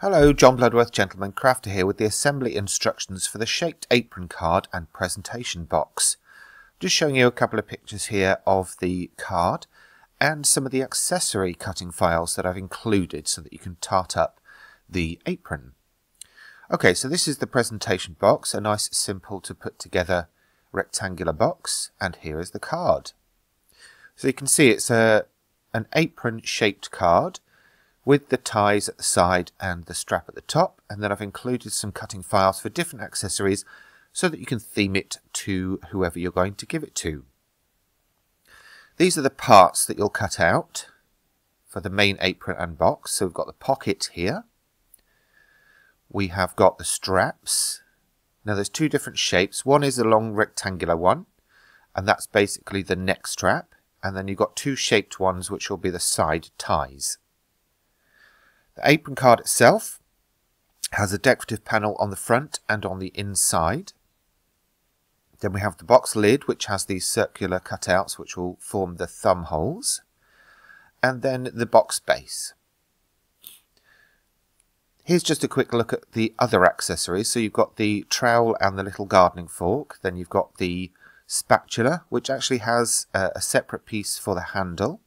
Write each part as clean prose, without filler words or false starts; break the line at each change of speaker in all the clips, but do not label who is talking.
Hello, John Bloodworth, Gentleman Crafter here with the assembly instructions for the shaped apron card and presentation box. Just showing you a couple of pictures here of the card and some of the accessory cutting files that I've included so that you can tart up the apron. Okay, so this is the presentation box, a nice simple to put together rectangular box, and here is the card. So you can see it's an apron shaped card with the ties at the side and the strap at the top, and then I've included some cutting files for different accessories so that you can theme it to whoever you're going to give it to. These are the parts that you'll cut out for the main apron and box. So we've got the pocket here. We have got the straps. Now there's two different shapes. One is a long rectangular one, and that's basically the neck strap, and then you've got two shaped ones which will be the side ties. The apron card itself has a decorative panel on the front and on the inside. Then we have the box lid, which has these circular cutouts which will form the thumb holes, and then the box base. Here's just a quick look at the other accessories. So you've got the trowel and the little gardening fork. Then you've got the spatula, which actually has a separate piece for the handle,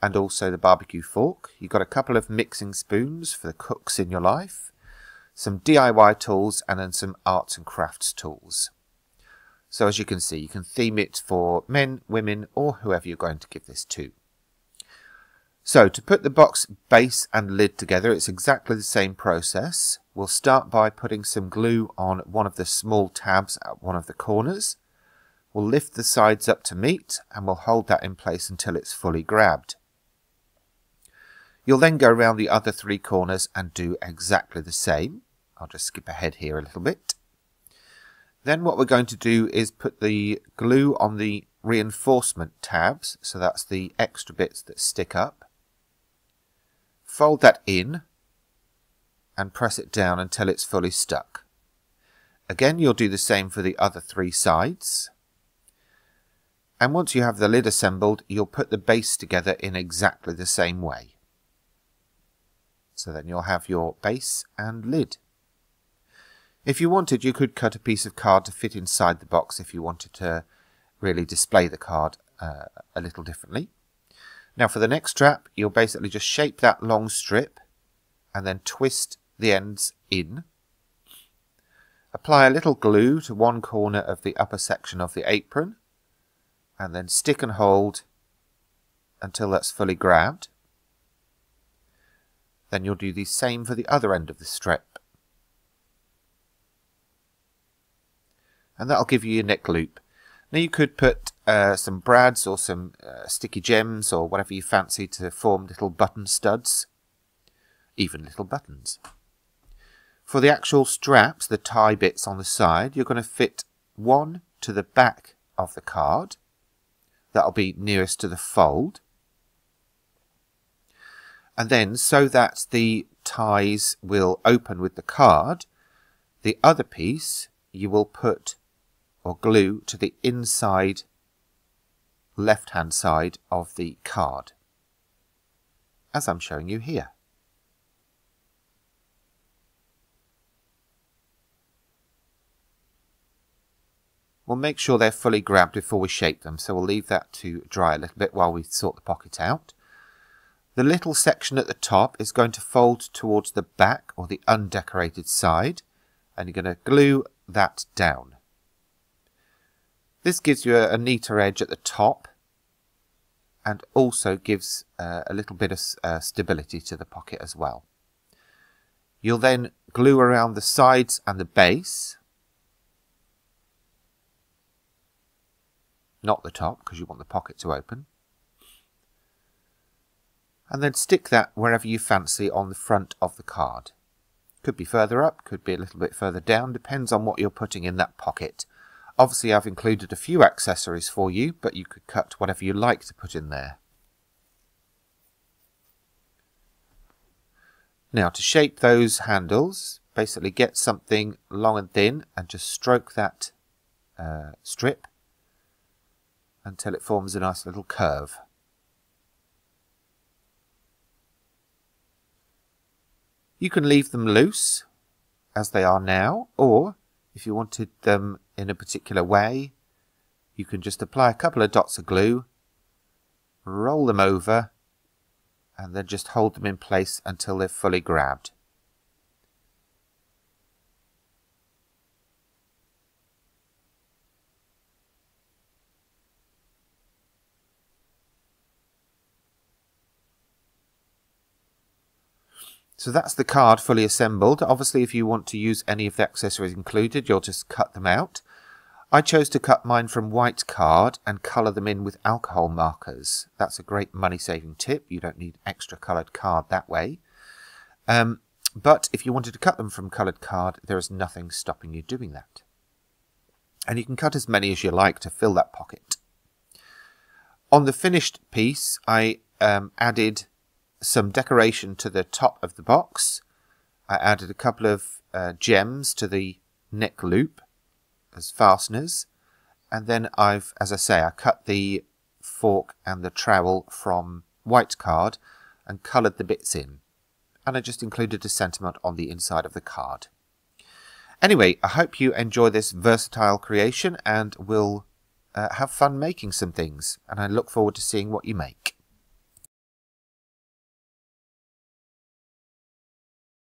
and also the barbecue fork. You've got a couple of mixing spoons for the cooks in your life, some DIY tools, and then some arts and crafts tools. So as you can see, you can theme it for men, women, or whoever you're going to give this to. So to put the box base and lid together, it's exactly the same process. We'll start by putting some glue on one of the small tabs at one of the corners. We'll lift the sides up to meet, and we'll hold that in place until it's fully grabbed. You'll then go around the other three corners and do exactly the same. I'll just skip ahead here a little bit. Then what we're going to do is put the glue on the reinforcement tabs, so that's the extra bits that stick up. Fold that in and press it down until it's fully stuck. Again, you'll do the same for the other three sides. And once you have the lid assembled, you'll put the base together in exactly the same way. So then you'll have your base and lid. If you wanted, you could cut a piece of card to fit inside the box if you wanted to really display the card a little differently. Now for the neck strap, you'll basically just shape that long strip and then twist the ends in. Apply a little glue to one corner of the upper section of the apron, and then stick and hold until that's fully grabbed. Then you'll do the same for the other end of the strip. And that'll give you your neck loop. Now you could put some brads or some sticky gems or whatever you fancy to form little button studs, even little buttons. For the actual straps, the tie bits on the side, you're going to fit one to the back of the card. That'll be nearest to the fold. And then, so that the ties will open with the card, the other piece you will put or glue to the inside left-hand side of the card, as I'm showing you here. We'll make sure they're fully grabbed before we shape them, so we'll leave that to dry a little bit while we sort the pocket out. The little section at the top is going to fold towards the back or the undecorated side, and you're going to glue that down. This gives you a neater edge at the top and also gives a little bit of stability to the pocket as well. You'll then glue around the sides and the base, not the top because you want the pocket to open. And then stick that wherever you fancy on the front of the card. Could be further up, could be a little bit further down, depends on what you're putting in that pocket. Obviously I've included a few accessories for you, but you could cut whatever you like to put in there. Now to shape those handles, basically get something long and thin and just stroke that strip until it forms a nice little curve. You can leave them loose as they are now, or if you wanted them in a particular way, you can just apply a couple of dots of glue, roll them over, and then just hold them in place until they're fully grabbed. So that's the card fully assembled. Obviously, if you want to use any of the accessories included, you'll just cut them out. I chose to cut mine from white card and colour them in with alcohol markers. That's a great money-saving tip. You don't need extra coloured card that way. But if you wanted to cut them from coloured card, there is nothing stopping you doing that. And you can cut as many as you like to fill that pocket. On the finished piece, I added some decoration to the top of the box. I added a couple of gems to the neck loop as fasteners, and then as I say, I cut the fork and the trowel from white card and coloured the bits in, and I just included a sentiment on the inside of the card. Anyway, I hope you enjoy this versatile creation and will have fun making some things, and I look forward to seeing what you make.